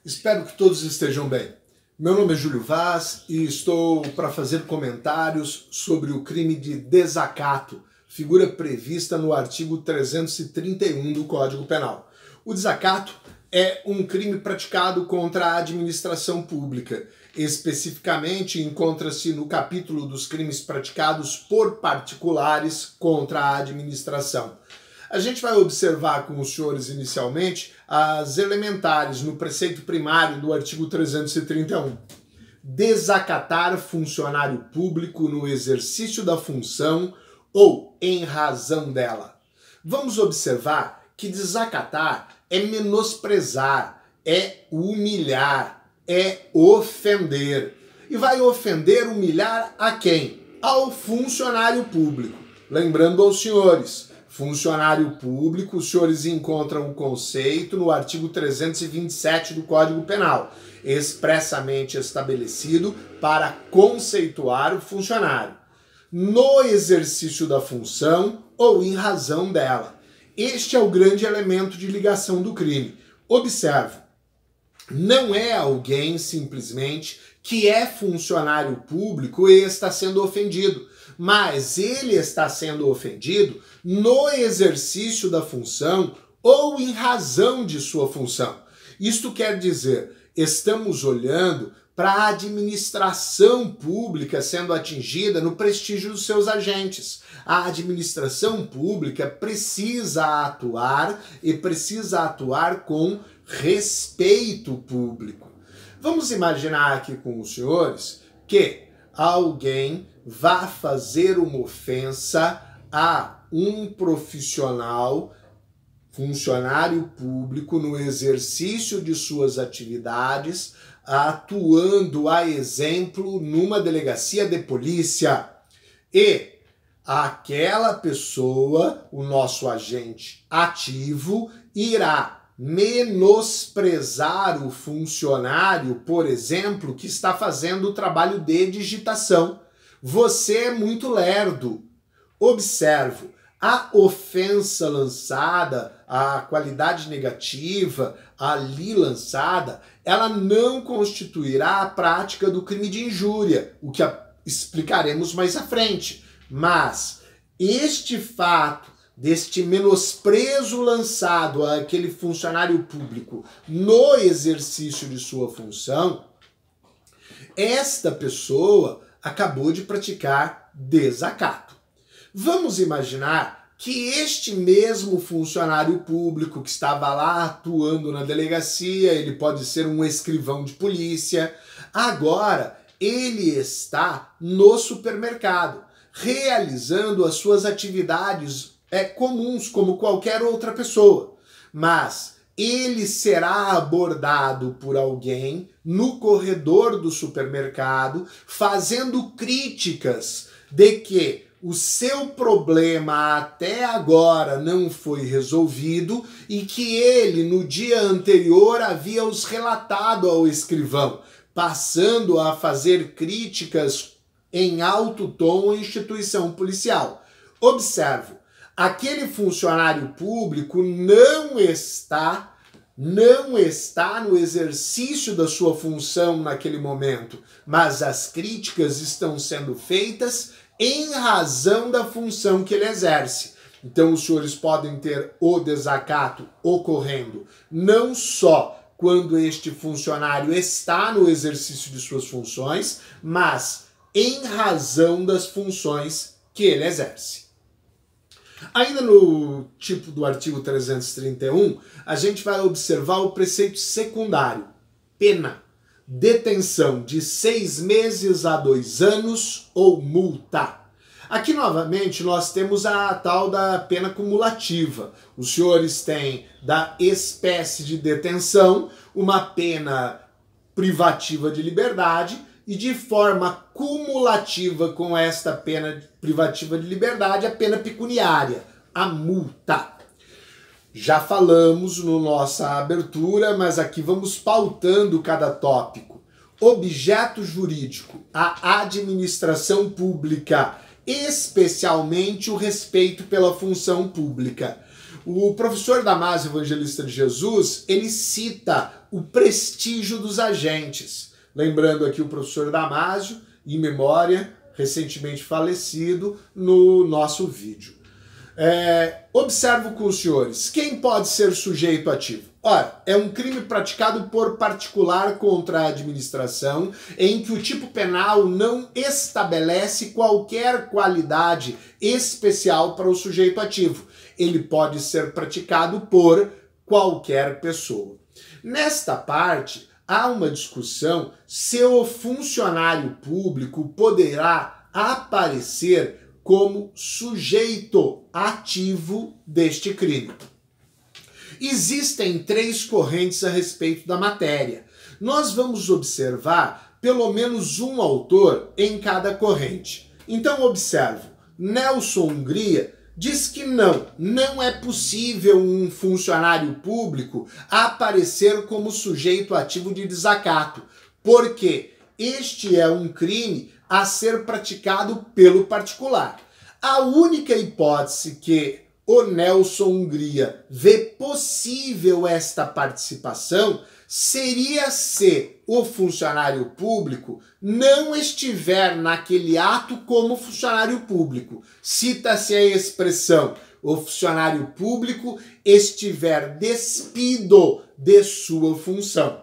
Espero que todos estejam bem. Meu nome é Júlio Vaz e estou para fazer comentários sobre o crime de desacato, figura prevista no artigo 331 do Código Penal. O desacato é um crime praticado contra a administração pública. Especificamente, encontra-se no capítulo dos crimes praticados por particulares contra a administração. A gente vai observar com os senhores inicialmente as elementares no preceito primário do artigo 331. Desacatar funcionário público no exercício da função ou em razão dela. Vamos observar que desacatar é menosprezar, é humilhar, é ofender. E vai ofender, humilhar a quem? Ao funcionário público. Lembrando aos senhores, funcionário público, os senhores encontram o conceito no artigo 327 do Código Penal, expressamente estabelecido para conceituar o funcionário, no exercício da função ou em razão dela. Este é o grande elemento de ligação do crime. Observe, não é alguém simplesmente que é funcionário público e está sendo ofendido, mas ele está sendo ofendido no exercício da função ou em razão de sua função. Isto quer dizer, estamos olhando para a administração pública sendo atingida no prestígio dos seus agentes. A administração pública precisa atuar e precisa atuar com respeito público. Vamos imaginar aqui com os senhores que alguém vá fazer uma ofensa a um profissional, funcionário público, no exercício de suas atividades, atuando a exemplo numa delegacia de polícia. E aquela pessoa, o nosso agente ativo, irá menosprezar o funcionário, por exemplo, que está fazendo o trabalho de digitação. Você é muito lerdo. Observo, a ofensa lançada, a qualidade negativa ali lançada, ela não constituirá a prática do crime de injúria, o que explicaremos mais à frente. Mas este fato deste menosprezo lançado àquele funcionário público no exercício de sua função, esta pessoa acabou de praticar desacato. Vamos imaginar que este mesmo funcionário público que estava lá atuando na delegacia, ele pode ser um escrivão de polícia, agora ele está no supermercado, realizando as suas atividades comuns, como qualquer outra pessoa. Mas ele será abordado por alguém no corredor do supermercado, fazendo críticas de que o seu problema até agora não foi resolvido e que ele, no dia anterior, havia os relatado ao escrivão, passando a fazer críticas em alto tom à instituição policial. Observe, aquele funcionário público não está no exercício da sua função naquele momento, mas as críticas estão sendo feitas em razão da função que ele exerce. Então os senhores podem ter o desacato ocorrendo não só quando este funcionário está no exercício de suas funções, mas em razão das funções que ele exerce. Ainda no tipo do artigo 331, a gente vai observar o preceito secundário, pena, detenção de 6 meses a 2 anos ou multa. Aqui novamente nós temos a tal da pena cumulativa. Os senhores têm da espécie de detenção uma pena privativa de liberdade e de forma cumulativa com esta pena privativa de liberdade, a pena pecuniária, a multa. Já falamos no nossa abertura, mas aqui vamos pautando cada tópico. Objeto jurídico, a administração pública, especialmente o respeito pela função pública. O professor Damásio, evangelista de Jesus, ele cita o prestígio dos agentes. Lembrando aqui o professor Damásio, em memória, recentemente falecido, no nosso vídeo. Observo com os senhores, quem pode ser sujeito ativo? Ora, é um crime praticado por particular contra a administração, em que o tipo penal não estabelece qualquer qualidade especial para o sujeito ativo. Ele pode ser praticado por qualquer pessoa. Nesta parte, há uma discussão se o funcionário público poderá aparecer como sujeito ativo deste crime. Existem 3 correntes a respeito da matéria. Nós vamos observar pelo menos um autor em cada corrente. Então observo, Nelson Hungria diz que não é possível um funcionário público aparecer como sujeito ativo de desacato, porque este é um crime a ser praticado pelo particular. A única hipótese que o Nelson Hungria vê possível esta participação seria se o funcionário público não estiver naquele ato como funcionário público. Cita-se a expressão, o funcionário público estiver despido de sua função.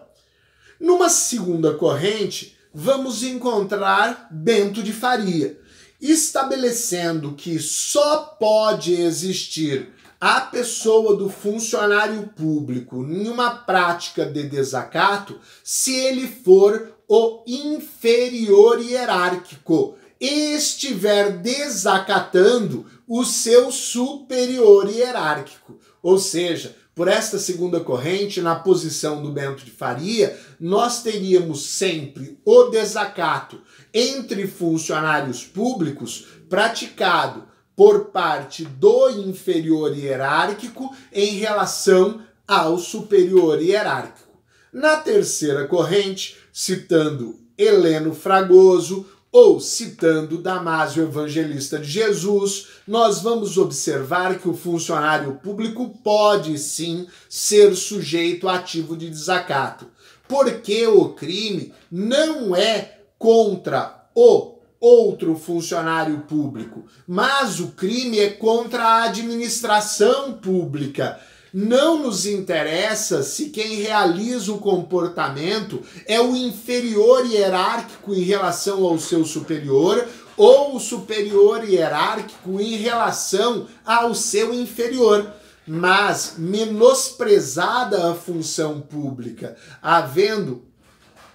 Numa segunda corrente, vamos encontrar Bento de Faria, estabelecendo que só pode existir a pessoa do funcionário público em uma prática de desacato se ele for o inferior hierárquico e estiver desacatando o seu superior hierárquico. Ou seja, por esta segunda corrente, na posição do Bento de Faria, nós teríamos sempre o desacato entre funcionários públicos praticado por parte do inferior hierárquico em relação ao superior hierárquico. Na terceira corrente, citando Heleno Fragoso ou citando Damásio Evangelista de Jesus, nós vamos observar que o funcionário público pode sim ser sujeito ativo de desacato, porque o crime não é contra o outro funcionário público, mas o crime é contra a administração pública. Não nos interessa se quem realiza o comportamento é o inferior hierárquico em relação ao seu superior ou o superior hierárquico em relação ao seu inferior. Mas, menosprezada a função pública, havendo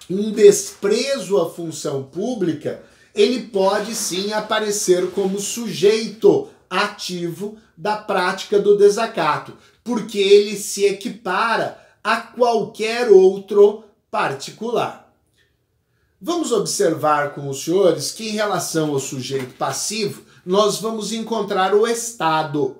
um desprezo à função pública, ele pode sim aparecer como sujeito ativo da prática do desacato, porque ele se equipara a qualquer outro particular. Vamos observar com os senhores que em relação ao sujeito passivo, nós vamos encontrar o Estado.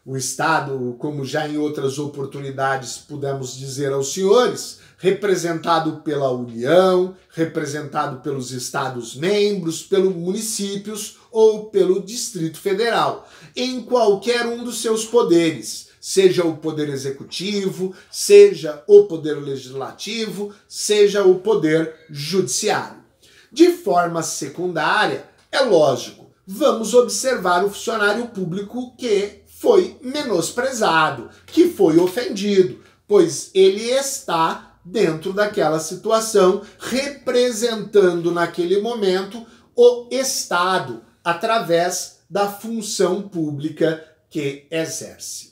O Estado, como já em outras oportunidades pudemos dizer aos senhores, representado pela União, representado pelos Estados-membros, pelos municípios ou pelo Distrito Federal, em qualquer um dos seus poderes, seja o Poder Executivo, seja o Poder Legislativo, seja o Poder Judiciário. De forma secundária, é lógico, vamos observar o funcionário público que foi menosprezado, que foi ofendido, pois ele está dentro daquela situação, representando naquele momento o Estado, através da função pública que exerce.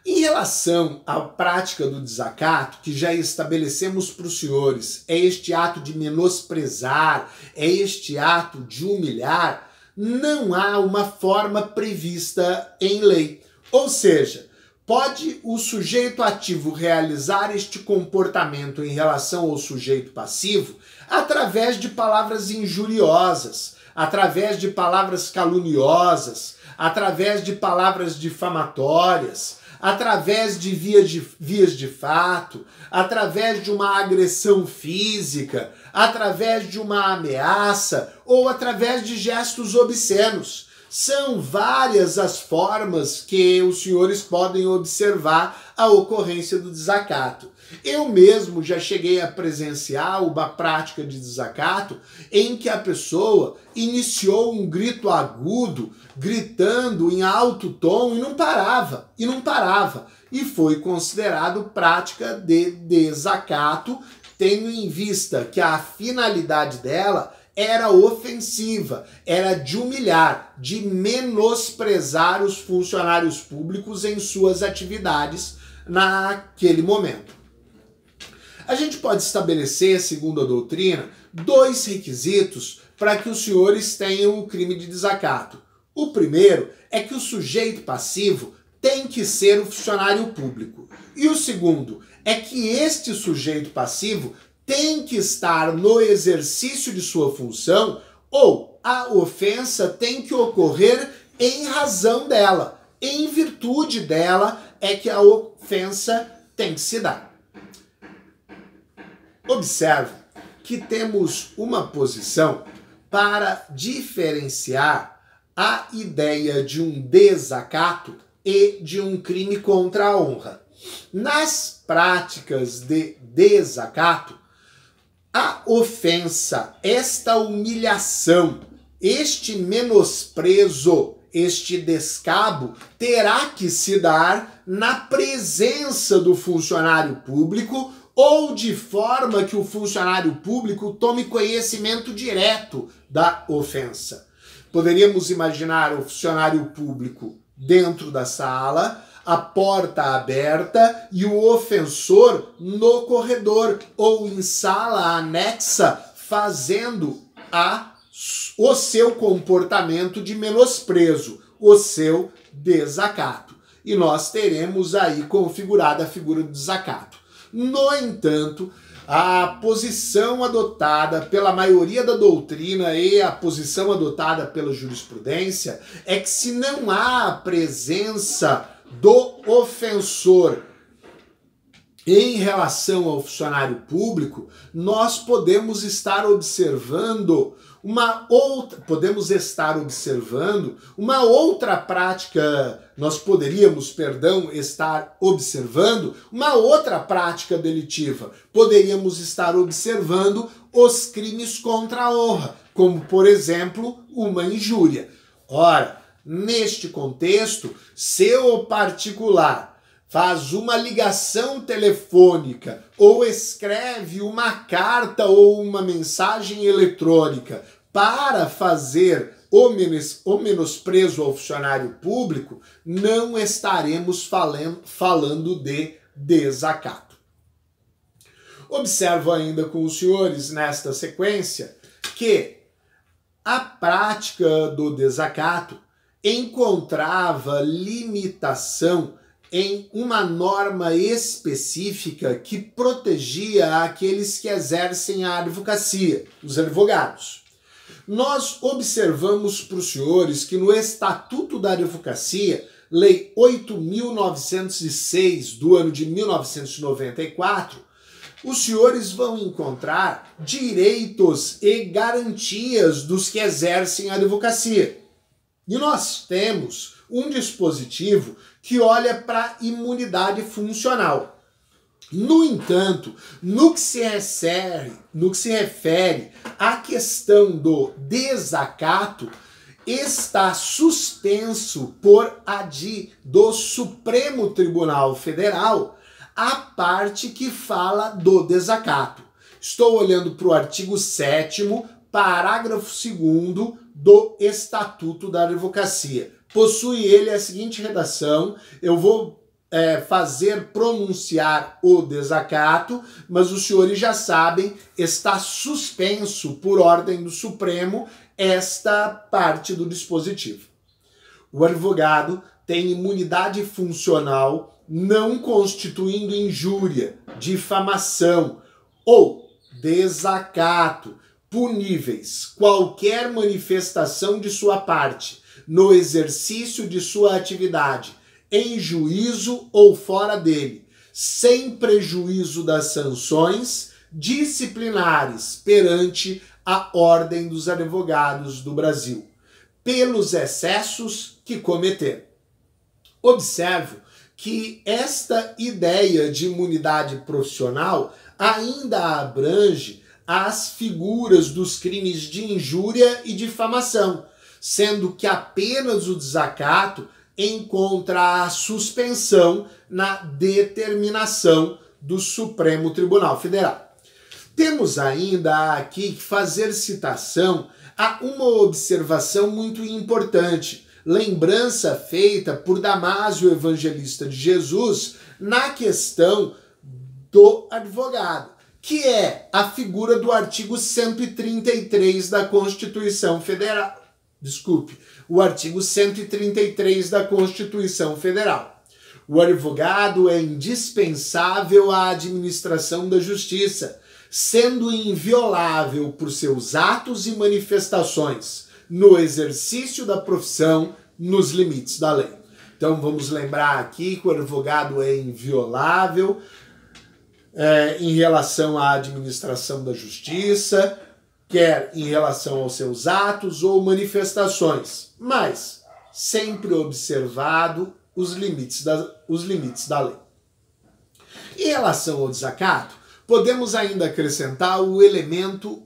Em relação à prática do desacato, que já estabelecemos para os senhores, é este ato de menosprezar, é este ato de humilhar, não há uma forma prevista em lei. Ou seja, pode o sujeito ativo realizar este comportamento em relação ao sujeito passivo através de palavras injuriosas, através de palavras caluniosas, através de palavras difamatórias, através de vias de fato, através de uma agressão física, através de uma ameaça ou através de gestos obscenos. São várias as formas que os senhores podem observar a ocorrência do desacato. Eu mesmo já cheguei a presenciar uma prática de desacato em que a pessoa iniciou um grito agudo, gritando em alto tom e não parava. E foi considerado prática de desacato, tendo em vista que a finalidade dela era ofensiva, era de humilhar, de menosprezar os funcionários públicos em suas atividades naquele momento. A gente pode estabelecer, segundo a doutrina, 2 requisitos para que os senhores tenham o crime de desacato. O primeiro é que o sujeito passivo tem que ser o funcionário público. E o segundo é que este sujeito passivo tem que estar no exercício de sua função ou a ofensa tem que ocorrer em razão dela. Em virtude dela é que a ofensa tem que se dar. Observe que temos uma posição para diferenciar a ideia de um desacato e de um crime contra a honra. Nas práticas de desacato, a ofensa, esta humilhação, este menosprezo, este descabo terá que se dar na presença do funcionário público ou de forma que o funcionário público tome conhecimento direto da ofensa. Poderíamos imaginar o funcionário público dentro da sala, a porta aberta e o ofensor no corredor ou em sala anexa fazendo o seu comportamento de menosprezo, o seu desacato. E nós teremos aí configurada a figura do desacato. No entanto, a posição adotada pela maioria da doutrina e a posição adotada pela jurisprudência é que se não há a presença do ofensor em relação ao funcionário público, nós podemos estar observando uma outra prática, nós poderíamos, estar observando uma outra prática delitiva. Poderíamos estar observando os crimes contra a honra, como, por exemplo, uma injúria. Ora, neste contexto, se o particular faz uma ligação telefônica ou escreve uma carta ou uma mensagem eletrônica para fazer o menosprezo ao funcionário público, não estaremos falando de desacato. Observo ainda com os senhores nesta sequência que a prática do desacato encontrava limitação em uma norma específica que protegia aqueles que exercem a advocacia, os advogados. Nós observamos para os senhores que no Estatuto da Advocacia, Lei 8.906 do ano de 1994, os senhores vão encontrar direitos e garantias dos que exercem a advocacia. E nós temos um dispositivo que olha para a imunidade funcional. No entanto, no que se refere à questão do desacato, está suspenso por do Supremo Tribunal Federal a parte que fala do desacato. Estou olhando para o artigo 7º, parágrafo 2º do Estatuto da Advocacia. Possui ele a seguinte redação: eu vou fazer pronunciar o desacato, mas os senhores já sabem, está suspenso por ordem do Supremo esta parte do dispositivo. O advogado tem imunidade funcional não constituindo injúria, difamação ou desacato puníveis qualquer manifestação de sua parte no exercício de sua atividade, em juízo ou fora dele, sem prejuízo das sanções disciplinares perante a Ordem dos Advogados do Brasil. pelos excessos que cometer. Observo que esta ideia de imunidade profissional ainda abrange as figuras dos crimes de injúria e difamação, sendo que apenas o desacato encontra a suspensão na determinação do Supremo Tribunal Federal. Temos ainda aqui que fazer citação a uma observação muito importante, lembrança feita por Damásio, evangelista de Jesus, na questão do advogado, que é a figura do artigo 133 da Constituição Federal. O artigo 133 da Constituição Federal. O advogado é indispensável à administração da justiça, sendo inviolável por seus atos e manifestações no exercício da profissão nos limites da lei. Então vamos lembrar aqui que o advogado é inviolável em relação à administração da justiça, quer em relação aos seus atos ou manifestações, mas sempre observado os limites da lei. Em relação ao desacato, podemos ainda acrescentar o elemento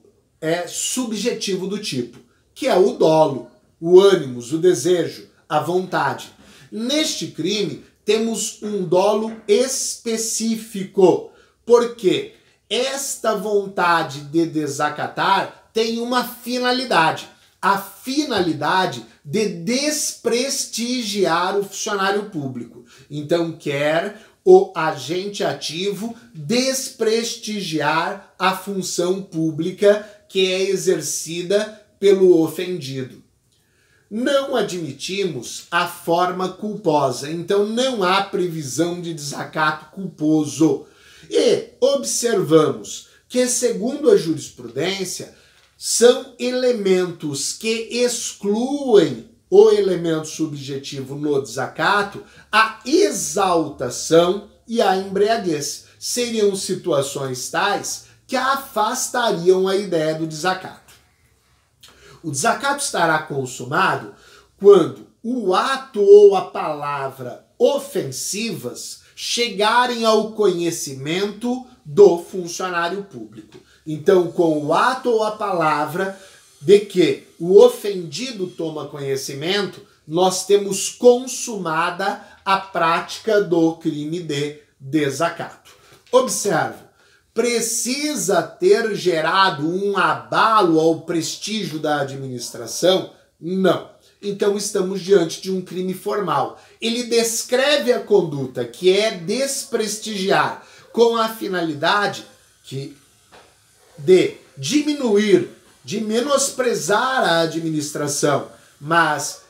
subjetivo do tipo, que é o dolo, o ânimos, o desejo, a vontade. Neste crime, temos um dolo específico, porque esta vontade de desacatar tem uma finalidade, a finalidade de desprestigiar o funcionário público. Então, quer o agente ativo desprestigiar a função pública que é exercida pelo ofendido. Não admitimos a forma culposa, então não há previsão de desacato culposo. E observamos que, segundo a jurisprudência, são elementos que excluem o elemento subjetivo no desacato, a exaltação e a embriaguez. Seriam situações tais que afastariam a ideia do desacato. O desacato estará consumado quando o ato ou a palavra ofensivas chegarem ao conhecimento do funcionário público. Então, com o ato ou a palavra de que o ofendido toma conhecimento, nós temos consumada a prática do crime de desacato. Observe, precisa ter gerado um abalo ao prestígio da administração? Não. Então estamos diante de um crime formal. Ele descreve a conduta, que é desprestigiar, com a finalidade de diminuir, de menosprezar a administração, mas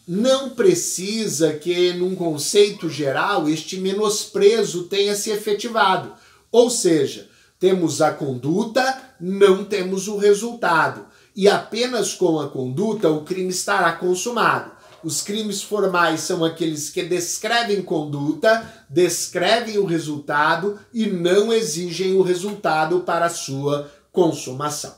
não precisa que, num conceito geral, este menosprezo tenha se efetivado. Ou seja, temos a conduta, não temos o resultado. E apenas com a conduta o crime estará consumado. Os crimes formais são aqueles que descrevem conduta, descrevem o resultado e não exigem o resultado para a sua consumação.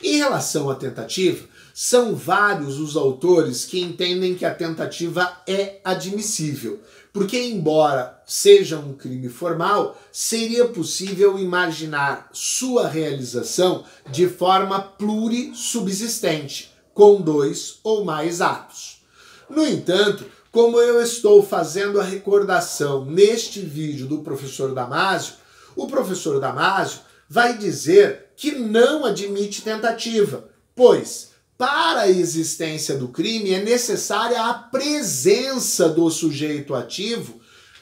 Em relação à tentativa, são vários os autores que entendem que a tentativa é admissível, porque, embora seja um crime formal, seria possível imaginar sua realização de forma plurissubsistente, com 2 ou mais atos. No entanto, como eu estou fazendo a recordação neste vídeo do professor Damásio, o professor Damásio vai dizer que não admite tentativa, pois para a existência do crime é necessária a presença do sujeito ativo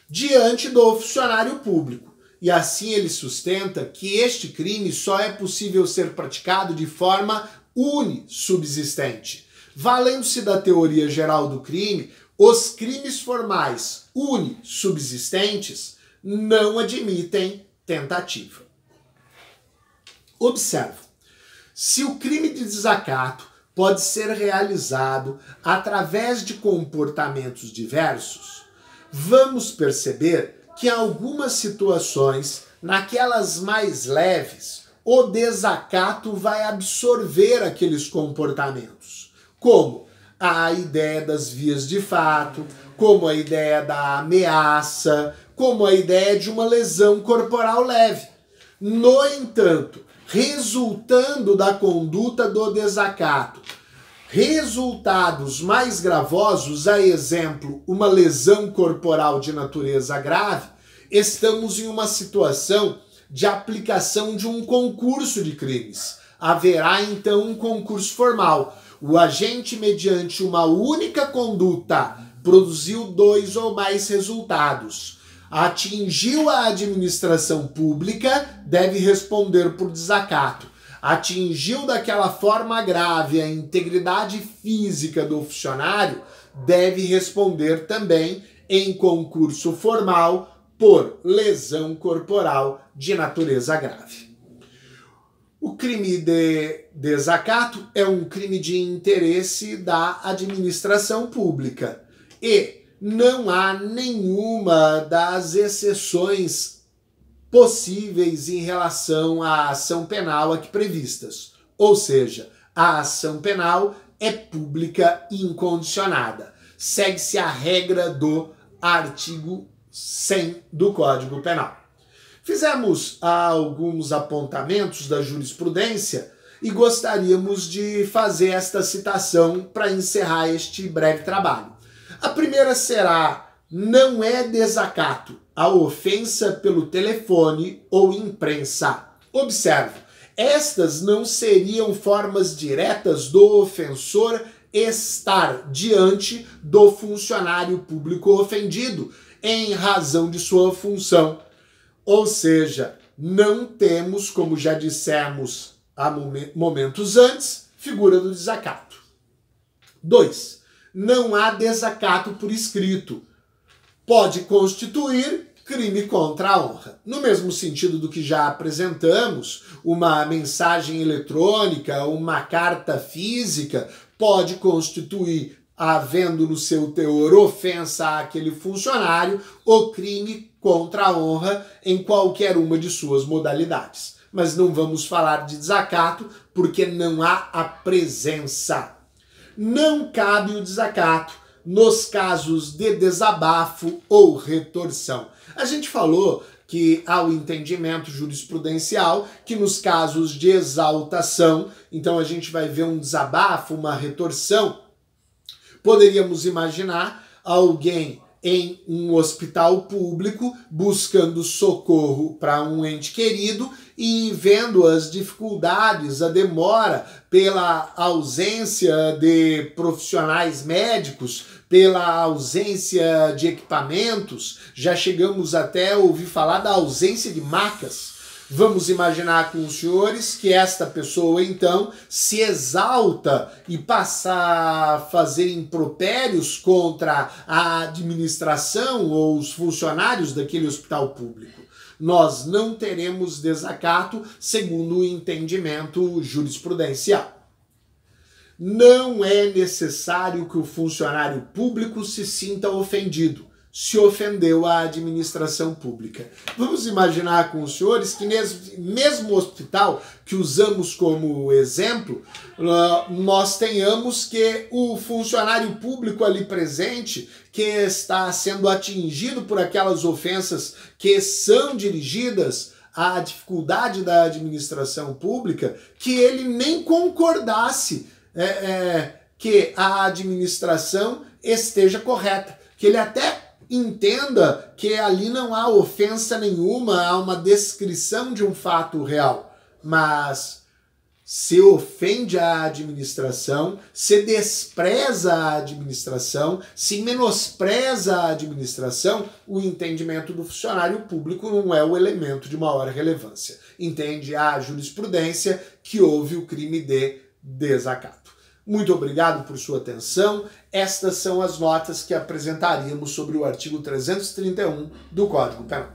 diante do funcionário público. E assim ele sustenta que este crime só é possível ser praticado de forma unissubsistente. Valendo-se da teoria geral do crime, os crimes formais unissubsistentes não admitem tentativa. Observe, se o crime de desacato pode ser realizado através de comportamentos diversos, vamos perceber que em algumas situações, naquelas mais leves, o desacato vai absorver aqueles comportamentos. como a ideia das vias de fato, como a ideia da ameaça, como a ideia de uma lesão corporal leve. No entanto, resultando da conduta do desacato, resultados mais gravosos, a exemplo, uma lesão corporal de natureza grave, estamos em uma situação de aplicação de um concurso de crimes. Haverá, então, um concurso formal. O agente, mediante uma única conduta, produziu 2 ou mais resultados. Atingiu a administração pública, deve responder por desacato. Atingiu daquela forma grave a integridade física do funcionário, deve responder também em concurso formal por lesão corporal de natureza grave. O crime de desacato é um crime de interesse da administração pública e não há nenhuma das exceções possíveis em relação à ação penal aqui previstas. Ou seja, a ação penal é pública e incondicionada. Segue-se a regra do artigo 100 do Código Penal. Fizemos alguns apontamentos da jurisprudência e gostaríamos de fazer esta citação para encerrar este breve trabalho. A primeira será: não é desacato a ofensa pelo telefone ou imprensa. Observe, estas não seriam formas diretas do ofensor estar diante do funcionário público ofendido em razão de sua função. Ou seja, não temos, como já dissemos há momentos antes, figura do desacato. 2. Não há desacato por escrito. Pode constituir crime contra a honra. No mesmo sentido do que já apresentamos, uma mensagem eletrônica, uma carta física pode constituir, havendo no seu teor ofensa àquele funcionário, o crime contra a honra em qualquer uma de suas modalidades. Mas não vamos falar de desacato porque não há a presença. Não cabe o desacato nos casos de desabafo ou retorção. A gente falou que há o entendimento jurisprudencial que nos casos de exaltação, então a gente vai ver um desabafo, uma retorção, poderíamos imaginar alguém em um hospital público buscando socorro para um ente querido e vendo as dificuldades, a demora pela ausência de profissionais médicos, pela ausência de equipamentos, já chegamos até a ouvir falar da ausência de macas. Vamos imaginar com os senhores que esta pessoa, então, se exalta e passa a fazer impropérios contra a administração ou os funcionários daquele hospital público. Nós não teremos desacato segundo o entendimento jurisprudencial. Não é necessário que o funcionário público se sinta ofendido se ofendeu a administração pública. Vamos imaginar com os senhores que mesmo hospital que usamos como exemplo, nós tenhamos que o funcionário público ali presente, que está sendo atingido por aquelas ofensas que são dirigidas à dificuldade da administração pública, que ele nem concordasse que a administração esteja correta, que ele até entenda que ali não há ofensa nenhuma, há uma descrição de um fato real, mas se ofende a administração, se despreza a administração, se menospreza a administração, o entendimento do funcionário público não é o elemento de maior relevância. Entende a jurisprudência que houve o crime de desacato. Muito obrigado por sua atenção. Estas são as notas que apresentaríamos sobre o artigo 331 do Código Penal.